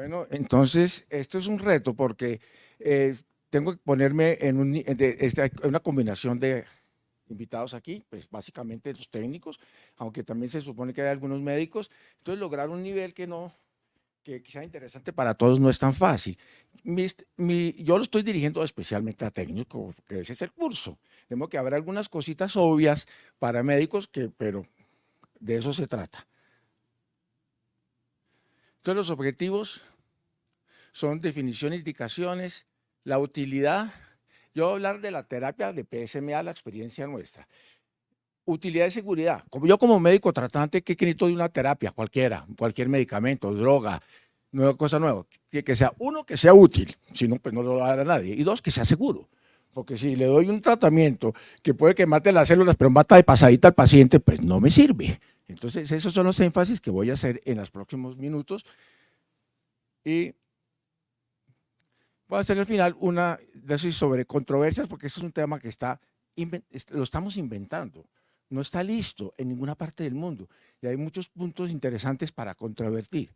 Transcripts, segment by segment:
Bueno, entonces esto es un reto porque tengo que ponerme en una combinación de invitados aquí, pues básicamente los técnicos, aunque también se supone que hay algunos médicos. Entonces lograr un nivel que sea interesante para todos no es tan fácil. Yo lo estoy dirigiendo especialmente a técnicos, que ese es el curso. Tengo que haber algunas cositas obvias para médicos, pero de eso se trata. Entonces los objetivos son definición, indicaciones, la utilidad. Yo voy a hablar de la terapia de PSMA, la experiencia nuestra. Utilidad y seguridad. Yo como médico tratante, ¿qué necesito de una terapia? Cualquier medicamento, droga, cosa nueva. Que sea, uno, que sea útil, si no, pues no lo va a dar a nadie. Y dos, que sea seguro. Porque si le doy un tratamiento que puede que mate las células, pero mata de pasadita al paciente, pues no me sirve. Entonces, esos son los énfasis que voy a hacer en los próximos minutos. Y voy a hacer al final una tesis sobre controversias, porque este es un tema que lo estamos inventando. No está listo en ninguna parte del mundo y hay muchos puntos interesantes para controvertir.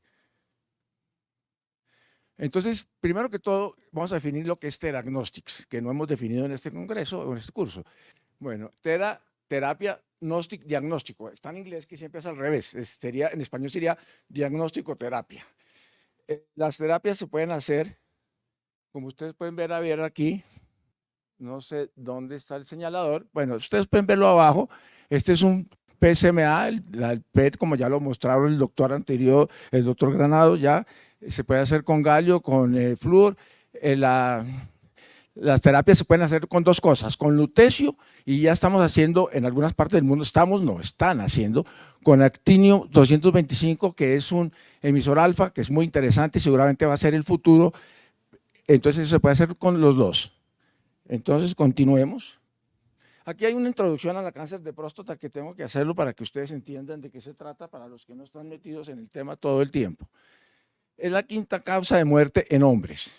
Entonces, primero que todo, vamos a definir lo que es Theragnostics, que no hemos definido en este congreso o en este curso. Bueno, terapia, diagnóstico. Está en inglés, que siempre es al revés. En español sería diagnóstico-terapia. Las terapias se pueden hacer, como ustedes pueden ver aquí, no sé dónde está el señalador. Bueno, ustedes pueden verlo abajo. Este es un PSMA, el PET, como ya lo mostraron el doctor anterior, el doctor Granados, ya se puede hacer con galio, con flúor. Las terapias se pueden hacer con dos cosas, con lutecio, y ya estamos haciendo en algunas partes del mundo, están haciendo con actinio 225, que es un emisor alfa, que es muy interesante y seguramente va a ser el futuro. Entonces se puede hacer con los dos. Entonces continuemos. Aquí hay una introducción a la cáncer de próstata que tengo que hacerlo para que ustedes entiendan de qué se trata para los que no están metidos en el tema todo el tiempo. Es la quinta causa de muerte en hombres.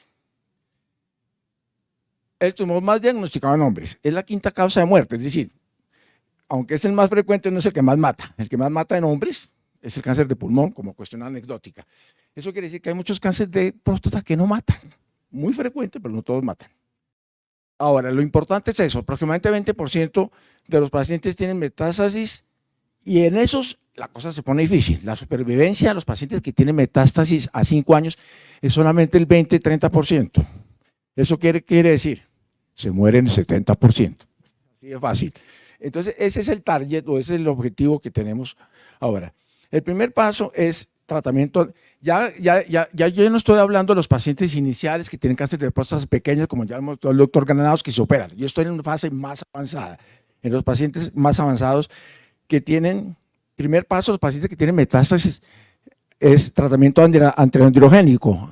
El tumor más diagnosticado en hombres es la quinta causa de muerte, es decir, aunque es el más frecuente, no es el que más mata. El que más mata en hombres es el cáncer de pulmón, como cuestión anecdótica. Eso quiere decir que hay muchos cánceres de próstata que no matan. Muy frecuente, pero no todos matan. Ahora, lo importante es eso, aproximadamente 20% de los pacientes tienen metástasis y en esos la cosa se pone difícil. La supervivencia de los pacientes que tienen metástasis a 5 años es solamente el 20-30%. ¿Eso quiere decir? Se mueren el 70%. Así de fácil. Entonces, ese es el target o ese es el objetivo que tenemos ahora. El primer paso es tratamiento. Ya yo no estoy hablando de los pacientes iniciales que tienen cáncer de próstata pequeños, como ya el doctor Granados, que se operan. Yo estoy en una fase más avanzada. En los pacientes más avanzados que tienen, primer paso, los pacientes que tienen metástasis es tratamiento antiandrogénico.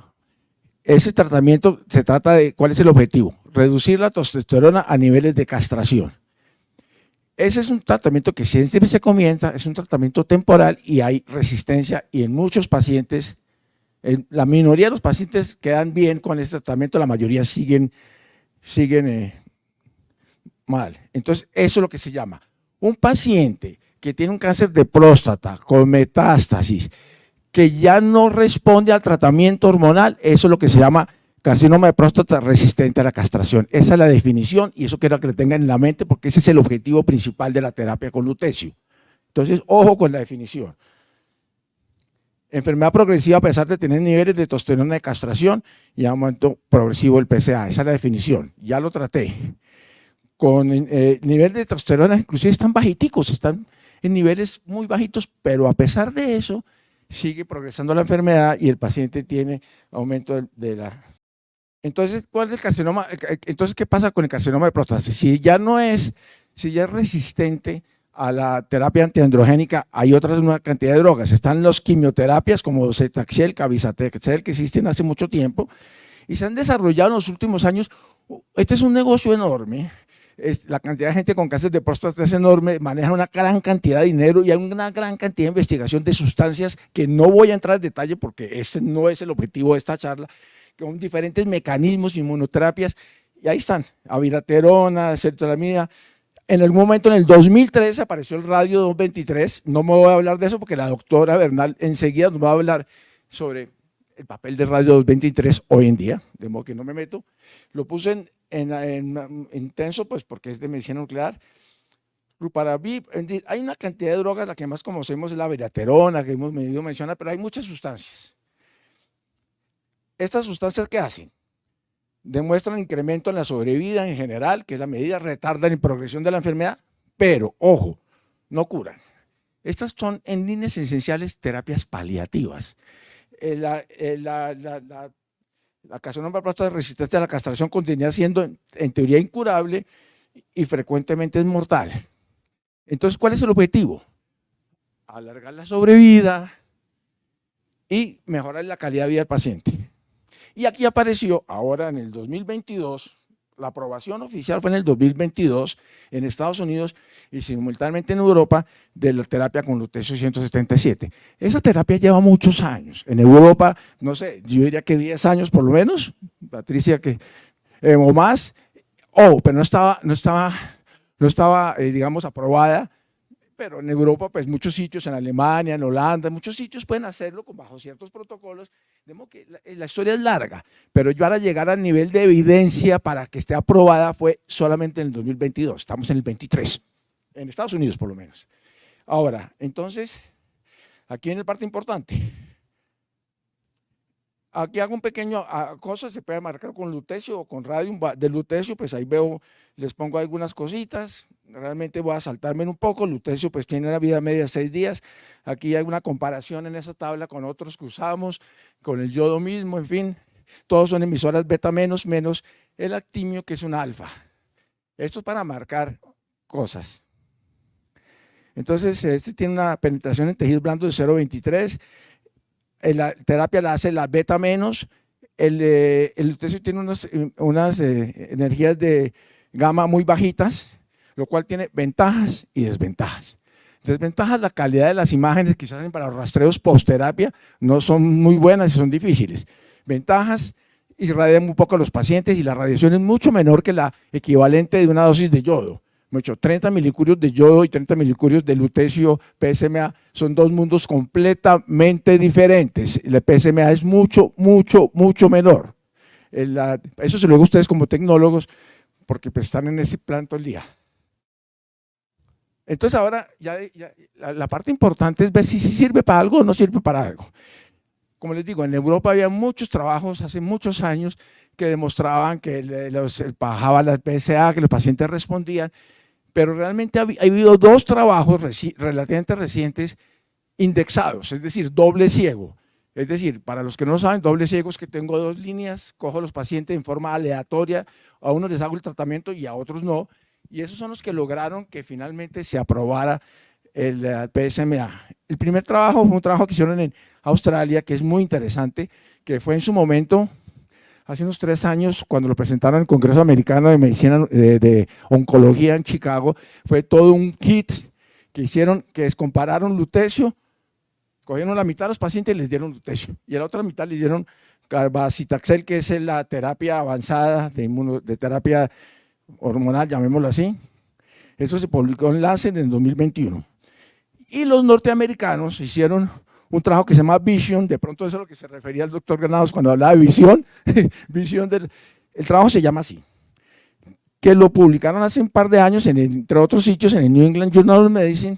Ese tratamiento se trata de, ¿cuál es el objetivo? Reducir la testosterona a niveles de castración. Ese es un tratamiento que siempre se comienza, es un tratamiento temporal y hay resistencia y en muchos pacientes, en la minoría de los pacientes quedan bien con este tratamiento, la mayoría siguen mal. Entonces, eso es lo que se llama. Un paciente que tiene un cáncer de próstata con metástasis, que ya no responde al tratamiento hormonal, eso es lo que se llama carcinoma de próstata resistente a la castración. Esa es la definición y eso quiero que lo tengan en la mente porque ese es el objetivo principal de la terapia con lutecio. Entonces, ojo con la definición. Enfermedad progresiva a pesar de tener niveles de testosterona de castración y aumento progresivo del PSA. Esa es la definición. Ya lo traté. Con nivel de testosterona inclusive están bajiticos, están en niveles muy bajitos, pero a pesar de eso sigue progresando la enfermedad y el paciente tiene aumento de la... Entonces, ¿cuál es el carcinoma? Entonces, ¿qué pasa con el carcinoma de próstata? Si ya es resistente a la terapia antiandrogénica, hay una cantidad de drogas. Están las quimioterapias como docetaxel, cabizitaxel, que existen hace mucho tiempo y se han desarrollado en los últimos años. Este es un negocio enorme. La cantidad de gente con cáncer de próstata es enorme, maneja una gran cantidad de dinero y hay una gran cantidad de investigación de sustancias que no voy a entrar en detalle porque ese no es el objetivo de esta charla, con diferentes mecanismos, inmunoterapias, y ahí están, abiraterona, sertralimida. En algún momento, en el 2003, apareció el radio 223, no me voy a hablar de eso porque la doctora Bernal enseguida nos va a hablar sobre el papel de radio 223 hoy en día, de modo que no me meto. Lo puse en intenso, pues porque es de medicina nuclear. Ruparabib, hay una cantidad de drogas, la que más conocemos es la beraterona, que hemos venido mencionar, pero hay muchas sustancias. ¿Estas sustancias qué hacen? Demuestran incremento en la sobrevida en general, que es la medida, retardan la progresión de la enfermedad, pero, ojo, no curan. Estas son en líneas esenciales terapias paliativas. La carcinoma de próstata resistente a la castración continúa siendo en teoría incurable y frecuentemente es mortal. Entonces, ¿cuál es el objetivo? Alargar la sobrevida y mejorar la calidad de vida del paciente. Y aquí apareció ahora en el 2022, la aprobación oficial fue en el 2022 en Estados Unidos y simultáneamente en Europa de la terapia con lutecio 177. Esa terapia lleva muchos años. En Europa, no sé, yo diría que 10 años por lo menos, Patricia, que o más, pero no estaba digamos, aprobada, pero en Europa, pues muchos sitios, en Alemania, en Holanda, muchos sitios pueden hacerlo bajo ciertos protocolos, de modo que la historia es larga, pero yo para llegar al nivel de evidencia para que esté aprobada fue solamente en el 2022, estamos en el 23, en Estados Unidos por lo menos. Ahora, entonces, aquí viene la parte importante. Aquí hago un pequeño cosa, se puede marcar con lutecio o con radium de lutecio, pues ahí veo, les pongo algunas cositas, realmente voy a saltarme un poco, lutecio pues tiene una vida media de 6 días, aquí hay una comparación en esa tabla con otros que usamos, con el yodo mismo, en fin, todos son emisoras beta menos el actimio que es un alfa. Esto es para marcar cosas. Entonces, este tiene una penetración en tejidos blandos de 0,23, la terapia la hace la beta menos, el lutecio tiene unas energías de gamma muy bajitas, lo cual tiene ventajas y desventajas. Desventajas, la calidad de las imágenes que se hacen para los rastreos post-terapia no son muy buenas y son difíciles. Ventajas, irradian muy poco a los pacientes y la radiación es mucho menor que la equivalente de una dosis de yodo. Mucho, 30 milicurios de yodo y 30 milicurios de lutecio PSMA son dos mundos completamente diferentes. El PSMA es mucho menor. Eso se lo digo a ustedes como tecnólogos porque pues, están en ese plan todo el día. Entonces ahora la parte importante es ver si sirve para algo o no sirve para algo. Como les digo, en Europa había muchos trabajos hace muchos años que demostraban que bajaba la PSA, que los pacientes respondían, pero realmente ha habido 2 trabajos relativamente recientes indexados, es decir, doble ciego. Es decir, para los que no saben, doble ciego es que tengo 2 líneas, cojo a los pacientes en forma aleatoria, a unos les hago el tratamiento y a otros no, y esos son los que lograron que finalmente se aprobara el PSMA. El primer trabajo fue un trabajo que hicieron en Australia, que es muy interesante, que fue en su momento, hace unos 3 años, cuando lo presentaron en el Congreso Americano de Medicina de Oncología en Chicago, fue todo un kit que hicieron, que compararon lutecio, cogieron la mitad de los pacientes y les dieron lutecio, y a la otra mitad les dieron cabazitaxel, que es la terapia avanzada de terapia hormonal, llamémoslo así. Eso se publicó en Lancet en 2021. Y los norteamericanos hicieron un trabajo que se llama Vision, de pronto eso es a lo que se refería el doctor Granados cuando hablaba de visión, el trabajo se llama así, que lo publicaron hace un par de años, entre otros sitios, en el New England Journal of Medicine,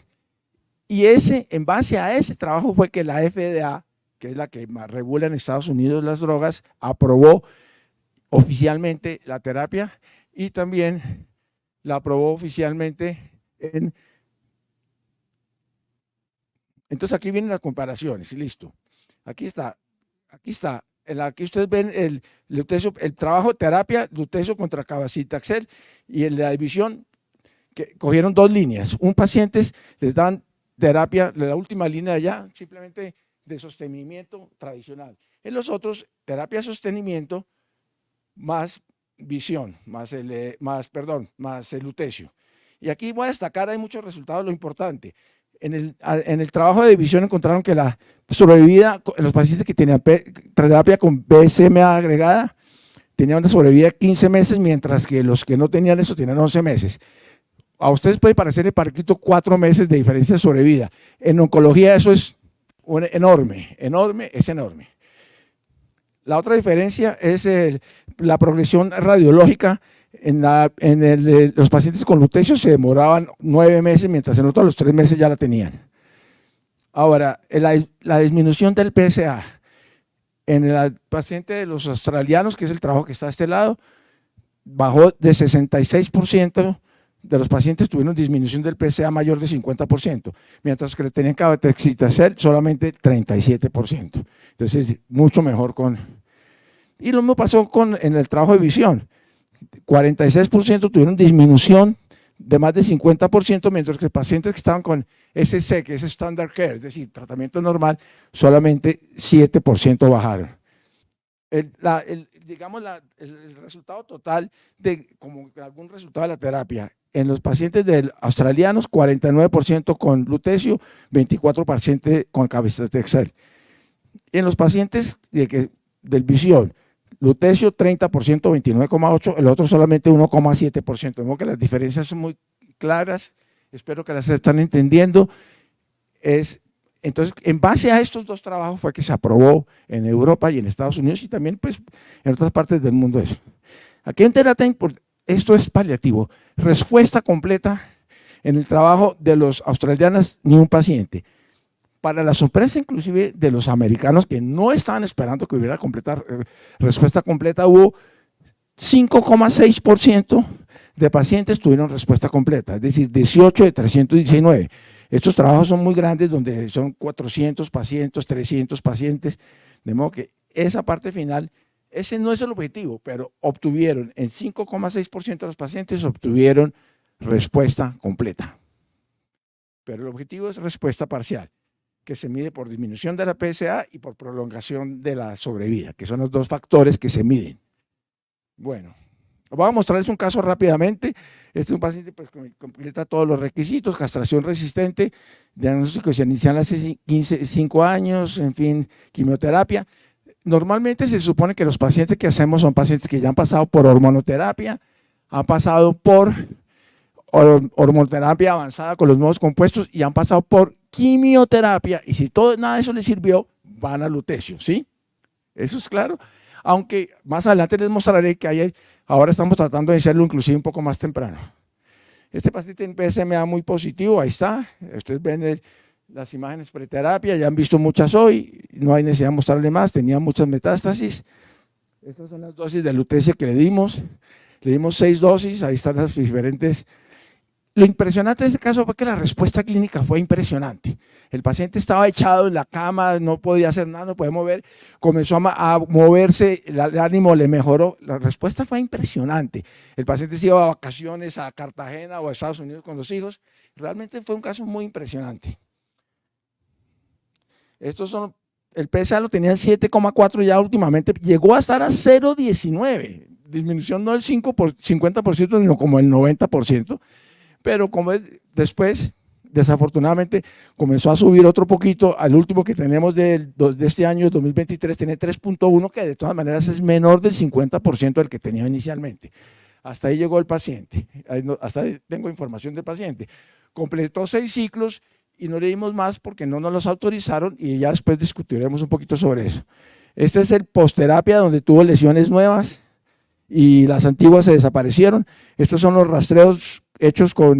y en base a ese trabajo fue que la FDA, que es la que regula en Estados Unidos las drogas, aprobó oficialmente la terapia y también la aprobó oficialmente en... Entonces aquí vienen las comparaciones y listo. Aquí está. Aquí ustedes ven el trabajo de terapia, lutecio contra cabazitaxel, y en la división que cogieron 2 líneas. Un paciente les dan terapia, la última línea de allá, simplemente de sostenimiento tradicional. En los otros, terapia de sostenimiento más visión, más el lutecio. Y aquí voy a destacar, hay muchos resultados, lo importante. En el trabajo de visión encontraron que la sobrevida en los pacientes que tenían terapia con PSMA agregada tenían una sobrevida de 15 meses, mientras que los que no tenían eso tenían 11 meses. A ustedes puede parecer el parquito 4 meses de diferencia de sobrevida. En oncología eso es enorme, es enorme. La otra diferencia es la progresión radiológica. Los pacientes con lutecio se demoraban 9 meses, mientras en otros a los 3 meses ya la tenían. Ahora, la disminución del PSA en el paciente de los australianos, que es el trabajo que está a este lado, bajó de 66% de los pacientes tuvieron disminución del PSA mayor de 50%, mientras que le tenían cabazitaxel solamente 37%. Entonces, mucho mejor con… Y lo mismo pasó en el trabajo de visión. 46% tuvieron disminución de más de 50%, mientras que pacientes que estaban con SC, que es Standard Care, es decir, tratamiento normal, solamente 7% bajaron. Digamos, el resultado total de como algún resultado de la terapia en los pacientes australianos, 49% con lutecio, 24% con cabazitaxel. En los pacientes del visión, lutecio 30%, 29,8%, el otro solamente 1,7%. Vemos que las diferencias son muy claras, espero que las están entendiendo. Entonces, en base a estos dos trabajos fue que se aprobó en Europa y en Estados Unidos y también pues, en otras partes del mundo eso. Aquí en Teratain, esto es paliativo, respuesta completa en el trabajo de los australianos, ni un paciente. Para la sorpresa inclusive de los americanos que no estaban esperando que hubiera respuesta completa, hubo 5,6% de pacientes tuvieron respuesta completa, es decir, 18 de 319. Estos trabajos son muy grandes, donde son 400 pacientes, 300 pacientes, de modo que esa parte final, ese no es el objetivo, pero obtuvieron, en 5,6% de los pacientes obtuvieron respuesta completa. Pero el objetivo es respuesta parcial, que se mide por disminución de la PSA y por prolongación de la sobrevida, que son los dos factores que se miden. Bueno, voy a mostrarles un caso rápidamente. Este es un paciente pues, que completa todos los requisitos, castración resistente, diagnóstico se inicia hace 5 años, en fin, quimioterapia. Normalmente se supone que los pacientes que hacemos son pacientes que ya han pasado por hormonoterapia, han pasado por hormonoterapia avanzada con los nuevos compuestos y han pasado por quimioterapia, y si nada de eso les sirvió, van a lutecio, ¿sí? Eso es claro, aunque más adelante les mostraré que ahora estamos tratando de hacerlo inclusive un poco más temprano. Este paciente tiene PSMA muy positivo, ahí está, ustedes ven las imágenes preterapia, ya han visto muchas hoy, no hay necesidad de mostrarle más, tenía muchas metástasis. Estas son las dosis de lutecia que le dimos 6 dosis, ahí están las diferentes. Lo impresionante de este caso fue que la respuesta clínica fue impresionante. El paciente estaba echado en la cama, no podía hacer nada, no podía mover, comenzó a moverse, el ánimo le mejoró, la respuesta fue impresionante. El paciente se iba a vacaciones a Cartagena o a Estados Unidos con los hijos, realmente fue un caso muy impresionante. El PSA lo tenía en 7,4 y ya últimamente llegó a estar a 0,19, disminución no del 50%, sino como el 90%. Pero como después, desafortunadamente, comenzó a subir otro poquito, al último que tenemos de este año, 2023, tiene 3,1, que de todas maneras es menor del 50% del que tenía inicialmente. Hasta ahí llegó el paciente, hasta ahí tengo información del paciente. Completó 6 ciclos y no le dimos más porque no nos los autorizaron y ya después discutiremos un poquito sobre eso. Este es el postterapia donde tuvo lesiones nuevas y las antiguas se desaparecieron. Estos son los rastreos hechos con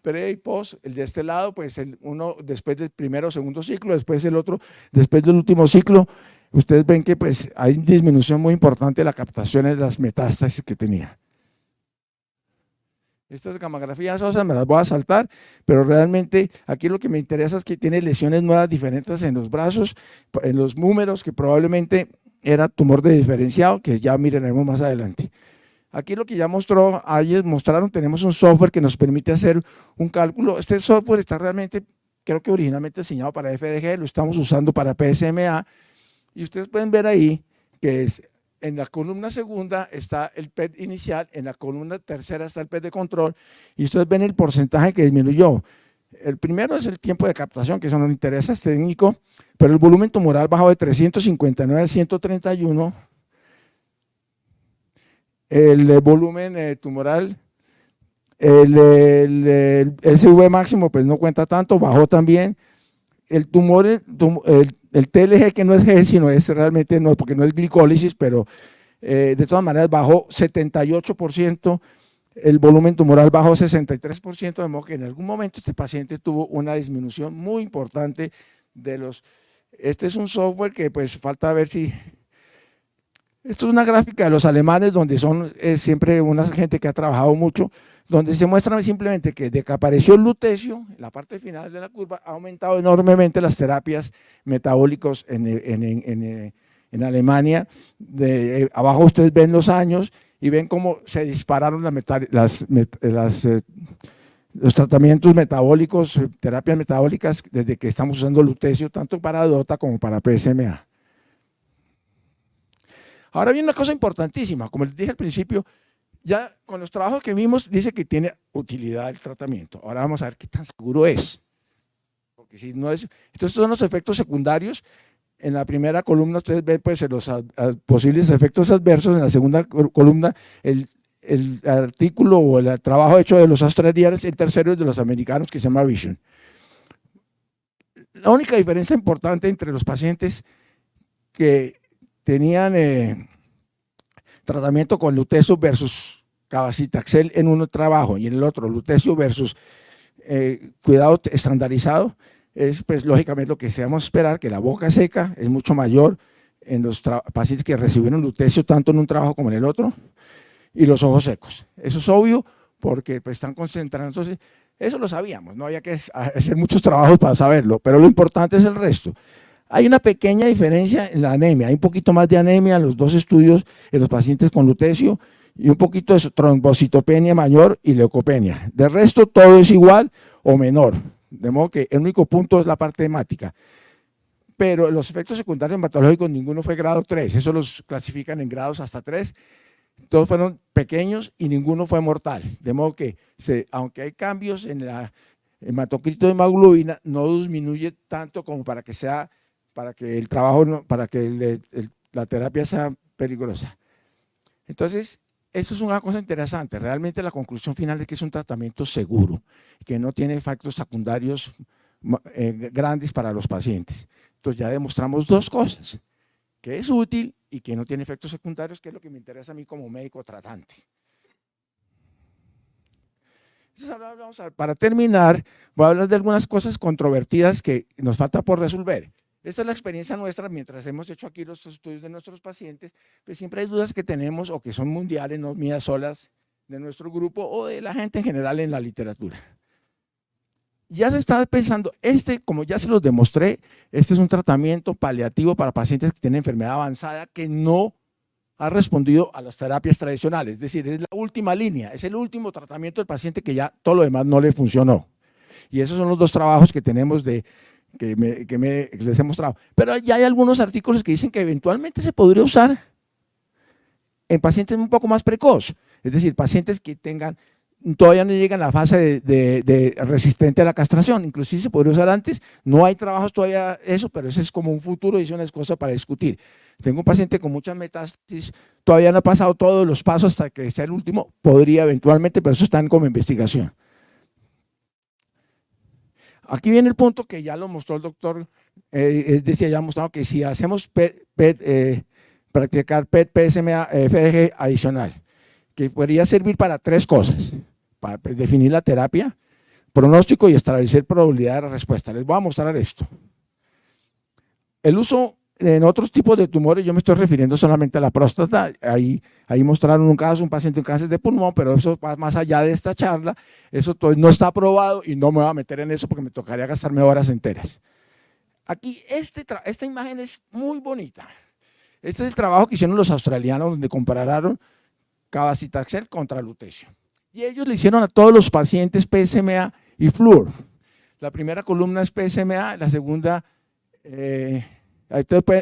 pre y post, el de este lado, pues uno después del primero o segundo ciclo, después el otro después del último ciclo. Ustedes ven que pues hay disminución muy importante de la captación de las metástasis que tenía. Estas gamografías óseas me las voy a saltar, pero realmente aquí lo que me interesa es que tiene lesiones nuevas diferentes en los brazos, en los húmeros, que probablemente era tumor de diferenciado, que ya miraremos más adelante. Aquí lo que ya mostraron, tenemos un software que nos permite hacer un cálculo. Este software está realmente, creo que originalmente diseñado para FDG, lo estamos usando para PSMA, y ustedes pueden ver ahí que en la columna segunda está el PET inicial, en la columna tercera está el PET de control, y ustedes ven el porcentaje que disminuyó. El primero es el tiempo de captación, que eso no nos interesa, es técnico, pero el volumen tumoral bajó de 359 a 131. El volumen tumoral, el SV máximo pues no cuenta tanto, bajó también. el tumor, el TLG, que no es G, sino es realmente, no, porque no es glicólisis, pero de todas maneras bajó 78%, el volumen tumoral bajó 63%, de modo que en algún momento este paciente tuvo una disminución muy importante de los… Este es un software que pues falta ver si… Esto es una gráfica de los alemanes donde son siempre una gente que ha trabajado mucho, donde se muestra simplemente que desde que apareció el lutecio, en la parte final de la curva, ha aumentado enormemente las terapias metabólicas en Alemania. Abajo ustedes ven los años y ven cómo se dispararon los tratamientos metabólicos, terapias metabólicas, desde que estamos usando lutecio, tanto para DOTA como para PSMA. Ahora viene una cosa importantísima, como les dije al principio, ya con los trabajos que vimos dice que tiene utilidad el tratamiento. Ahora vamos a ver qué tan seguro es. Porque si no es, estos son los efectos secundarios. En la primera columna ustedes ven pues, los posibles efectos adversos, en la segunda columna el artículo o el trabajo hecho de los australianos, el tercero es de los americanos que se llama Vision. La única diferencia importante entre los pacientes que tenían tratamiento con lutecio versus cabazitaxel en un trabajo y en el otro lutecio versus cuidado estandarizado, es pues lógicamente lo que debemos esperar, que la boca seca es mucho mayor en los pacientes que recibieron lutecio tanto en un trabajo como en el otro, y los ojos secos. Eso es obvio porque pues, están concentrándose, eso lo sabíamos, no había que hacer muchos trabajos para saberlo, pero lo importante es el resto. Hay una pequeña diferencia en la anemia, hay un poquito más de anemia en los dos estudios en los pacientes con lutecio y un poquito de trombocitopenia mayor y leucopenia. De resto todo es igual o menor, de modo que el único punto es la parte hemática. Pero los efectos secundarios hematológicos ninguno fue grado 3, eso los clasifican en grados hasta 3, todos fueron pequeños y ninguno fue mortal, de modo que aunque hay cambios en la hematocrito de hemoglobina, no disminuye tanto como para que sea… para que el trabajo, para que la terapia sea peligrosa. Entonces, eso es una cosa interesante. Realmente la conclusión final es que es un tratamiento seguro, que no tiene efectos secundarios grandes para los pacientes. Entonces ya demostramos dos cosas, que es útil y que no tiene efectos secundarios, que es lo que me interesa a mí como médico tratante. Entonces, para terminar, voy a hablar de algunas cosas controvertidas que nos falta por resolver. Esta es la experiencia nuestra mientras hemos hecho aquí los estudios de nuestros pacientes, pues siempre hay dudas que tenemos o que son mundiales, no mías solas, de nuestro grupo o de la gente en general en la literatura. Ya se está pensando, como ya se los demostré, este es un tratamiento paliativo para pacientes que tienen enfermedad avanzada que no ha respondido a las terapias tradicionales, es decir, es la última línea, es el último tratamiento del paciente que ya todo lo demás no le funcionó. Y esos son los dos trabajos que tenemos que les he mostrado. Pero ya hay algunos artículos que dicen que eventualmente se podría usar en pacientes un poco más precoz, es decir, pacientes que todavía no llegan a la fase de resistente a la castración, inclusive se podría usar antes, no hay trabajos todavía eso, pero ese es como un futuro y es una cosa para discutir. Tengo un paciente con muchas metástasis, todavía no ha pasado todos los pasos hasta que sea el último, podría eventualmente, pero eso está como investigación. Aquí viene el punto que ya lo mostró el doctor, es decir, ya ha mostrado que si hacemos practicar PET, PSMA, FDG adicional, que podría servir para tres cosas, para definir la terapia, pronóstico y establecer probabilidad de respuesta. Les voy a mostrar esto. El uso en otros tipos de tumores, yo me estoy refiriendo solamente a la próstata, ahí mostraron un caso, un paciente con cáncer de pulmón, pero eso va más allá de esta charla, eso no está aprobado y no me voy a meter en eso porque me tocaría gastarme horas enteras. Aquí esta imagen es muy bonita. Este es el trabajo que hicieron los australianos donde compararon cabazitaxel contra lutecio. Y ellos le hicieron a todos los pacientes PSMA y flúor. La primera columna es PSMA, la segunda…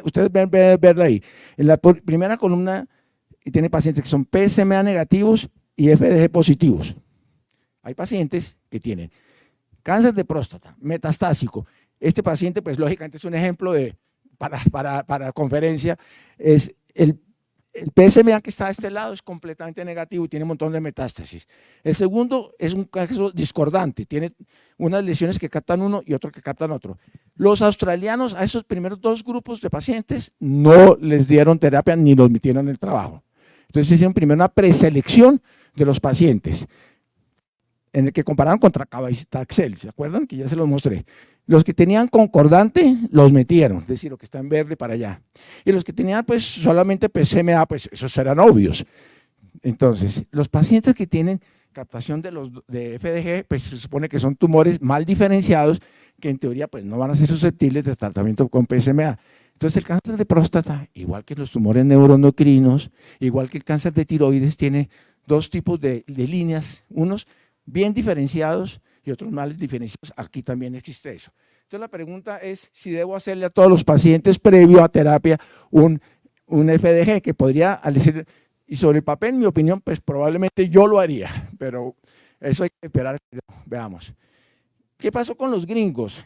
ustedes verla ahí. En la primera columna tiene pacientes que son PSMA negativos y FDG positivos. Hay pacientes que tienen cáncer de próstata, metastásico. Este paciente, pues lógicamente es un ejemplo para conferencia, es el PSMA que está a este lado es completamente negativo y tiene un montón de metástasis. El segundo es un caso discordante, tiene unas lesiones que captan uno y otro que captan otro. Los australianos a esos primeros dos grupos de pacientes no les dieron terapia ni los metieron en el trabajo. Entonces hicieron primero una preselección de los pacientes, en el que compararon contra Cabazitaxel, ¿se acuerdan? Que ya se los mostré. Los que tenían concordante los metieron, es decir, los que están verde para allá. Y los que tenían pues solamente PSMA, pues esos eran obvios. Entonces, los pacientes que tienen captación de FDG, pues se supone que son tumores mal diferenciados, que en teoría pues no van a ser susceptibles de tratamiento con PSMA. Entonces, el cáncer de próstata, igual que los tumores neuroendocrinos, igual que el cáncer de tiroides, tiene dos tipos de líneas, unos bien diferenciados y otros mal diferenciados. Aquí también existe eso. Entonces, la pregunta es si debo hacerle a todos los pacientes previo a terapia un FDG, que podría decir, y sobre el papel, en mi opinión, pues probablemente yo lo haría, pero eso hay que esperar. Veamos. ¿Qué pasó con los gringos?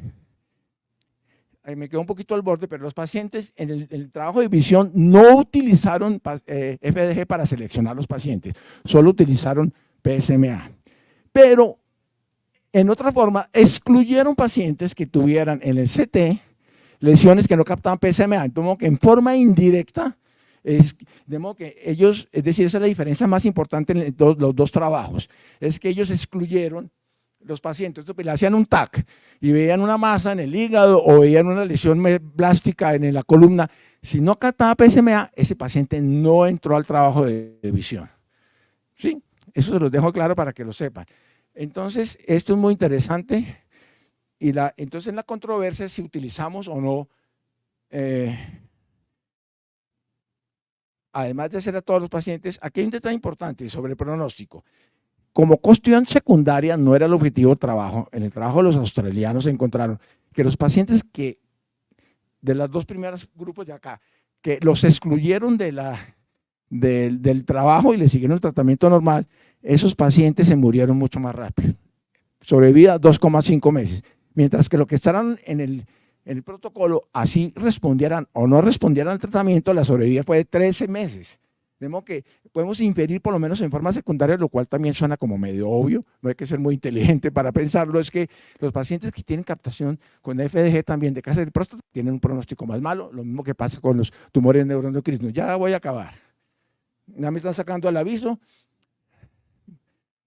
Ahí me quedó un poquito al borde, pero los pacientes en el trabajo de visión no utilizaron FDG para seleccionar los pacientes, solo utilizaron PSMA. Pero, en otra forma, excluyeron pacientes que tuvieran en el CT lesiones que no captaban PSMA, de modo que en forma indirecta, de modo que ellos, es decir, esa es la diferencia más importante en los dos trabajos, es que ellos excluyeron los pacientes, entonces le hacían un TAC y veían una masa en el hígado o veían una lesión plástica en la columna, si no captaba PSMA, ese paciente no entró al trabajo de visión. ¿Sí? Eso se los dejo claro para que lo sepan. Entonces, esto es muy interesante y entonces en la controversia si utilizamos o no, además de hacer a todos los pacientes, aquí hay un detalle importante sobre el pronóstico. Como cuestión secundaria no era el objetivo del trabajo, en el trabajo de los australianos se encontraron que los pacientes que, de los dos primeros grupos de acá, que los excluyeron del trabajo y le siguieron el tratamiento normal, esos pacientes se murieron mucho más rápido. Sobrevida 2,5 meses, mientras que los que estaban en el protocolo, así respondieran o no respondieran al tratamiento, la sobrevida fue de 13 meses. De modo que podemos inferir, por lo menos en forma secundaria, lo cual también suena como medio obvio, no hay que ser muy inteligente para pensarlo, es que los pacientes que tienen captación con FDG también de cáncer de próstata tienen un pronóstico más malo, lo mismo que pasa con los tumores neuroendocrinos. Ya voy a acabar. Ya me están sacando el aviso.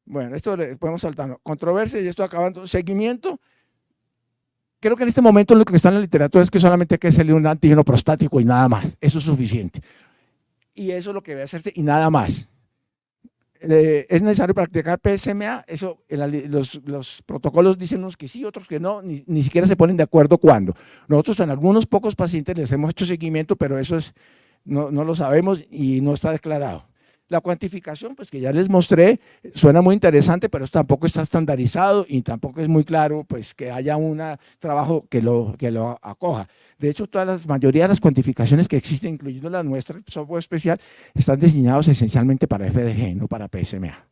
Bueno, esto le podemos saltar. Controversia, y esto acabando. Seguimiento. Creo que en este momento lo que está en la literatura es que solamente hay que hacerle un antígeno prostático y nada más. Eso es suficiente. Y eso es lo que debe hacerse y nada más. ¿Es necesario practicar PSMA? Eso, los protocolos dicen unos que sí, otros que no, ni siquiera se ponen de acuerdo cuándo. Nosotros en algunos pocos pacientes les hemos hecho seguimiento, pero eso no lo sabemos y no está declarado. La cuantificación, pues que ya les mostré, suena muy interesante, pero tampoco está estandarizado y tampoco es muy claro pues, que haya un trabajo que lo acoja. De hecho, la mayoría de las cuantificaciones que existen, incluyendo la nuestra, el software especial, están diseñados esencialmente para FDG, no para PSMA.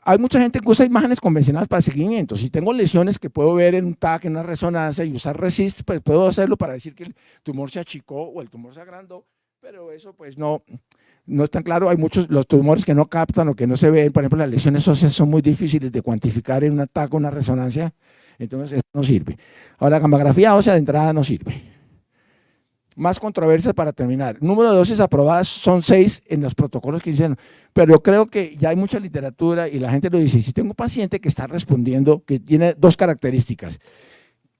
Hay mucha gente que usa imágenes convencionales para seguimiento. Si tengo lesiones que puedo ver en un TAC, en una resonancia y usar RECIST, pues puedo hacerlo para decir que el tumor se achicó o el tumor se agrandó, pero eso pues no es tan claro. Hay muchos los tumores que no captan o que no se ven, por ejemplo las lesiones óseas son muy difíciles de cuantificar en un TAC o una resonancia, entonces eso no sirve. Ahora la gammagrafía ósea de entrada no sirve. Más controversias para terminar. Número de dosis aprobadas son 6 en los protocolos que hicieron, pero yo creo que ya hay mucha literatura y la gente lo dice. Si tengo un paciente que está respondiendo, que tiene dos características,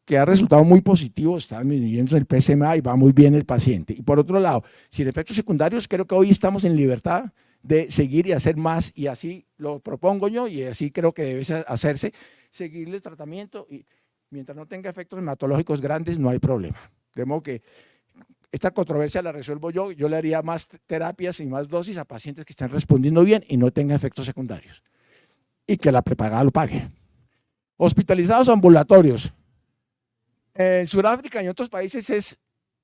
que ha resultado muy positivo, está midiendo el PSMA y va muy bien el paciente. Y por otro lado, sin efectos secundarios, creo que hoy estamos en libertad de seguir y hacer más, y así lo propongo yo, y así creo que debe hacerse, seguirle el tratamiento, y mientras no tenga efectos hematológicos grandes, no hay problema. De modo que esta controversia la resuelvo yo le haría más terapias y más dosis a pacientes que estén respondiendo bien y no tengan efectos secundarios, y que la prepagada lo pague. Hospitalizados ambulatorios. En Sudáfrica y en otros países es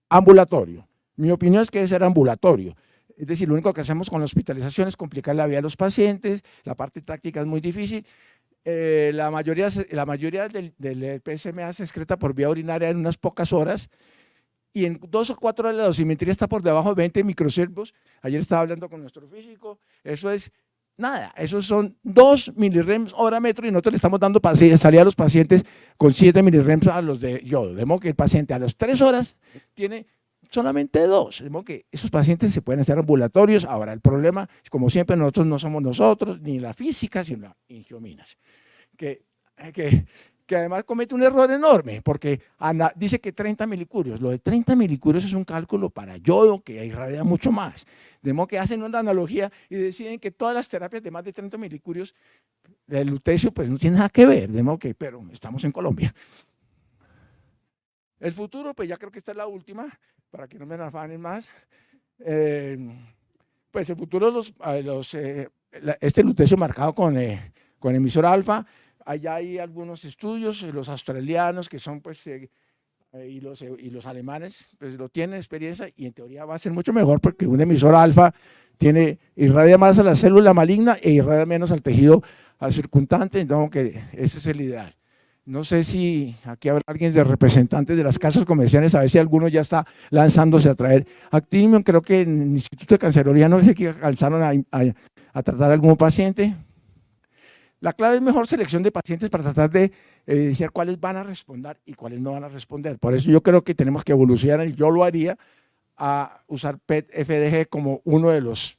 ambulatorio. Mi opinión es que debe ser ambulatorio. Es decir, lo único que hacemos con la hospitalización es complicar la vida de los pacientes, la parte táctica es muy difícil. La mayoría del PSMA se excreta por vía urinaria en unas pocas horas y en 2 o 4 horas la dosimetría está por debajo de 20 microsievert. Ayer estaba hablando con nuestro físico, eso es nada, esos son 2 milirems hora metro y nosotros le estamos dando salida a los pacientes con 7 milirems a los de yodo, de modo que el paciente a las 3 horas tiene solamente 2, de modo que esos pacientes se pueden hacer ambulatorios. Ahora, el problema, como siempre, nosotros no somos nosotros, ni la física, sino la angiominas, que además comete un error enorme, porque dice que 30 milicurios, lo de 30 milicurios es un cálculo para yodo que irradia mucho más, de modo que hacen una analogía y deciden que todas las terapias de más de 30 milicurios del lutecio pues no tienen nada que ver, de modo que, pero estamos en Colombia. El futuro, pues ya creo que esta es la última, para que no me afanen más, pues el futuro, este lutecio marcado con emisor alfa. Allá hay algunos estudios, los australianos que son pues, y los alemanes pues lo tienen experiencia y en teoría va a ser mucho mejor porque un emisor alfa irradia más a la célula maligna e irradia menos al tejido circundante, entonces ese es el ideal. No sé si aquí habrá alguien de representantes de las casas comerciales, a ver si alguno ya está lanzándose a traer actinium. Creo que en el Instituto de Cancerología no sé que alcanzaron a tratar a algún paciente. La clave es mejor selección de pacientes para tratar de evidenciar cuáles van a responder y cuáles no van a responder. Por eso yo creo que tenemos que evolucionar, y yo lo haría, a usar PET-FDG como uno de los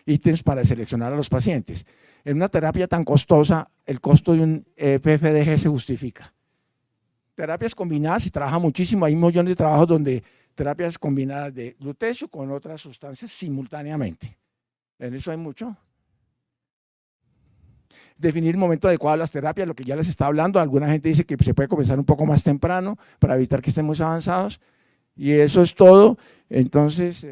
ítems para seleccionar a los pacientes. En una terapia tan costosa, el costo de un PFDG se justifica. Terapias combinadas se trabaja muchísimo, hay millones de trabajos donde terapias combinadas de lutecio con otras sustancias simultáneamente. En eso hay mucho. Definir el momento adecuado de las terapias, lo que ya les estaba hablando. Alguna gente dice que se puede comenzar un poco más temprano para evitar que estén muy avanzados, y eso es todo. Entonces…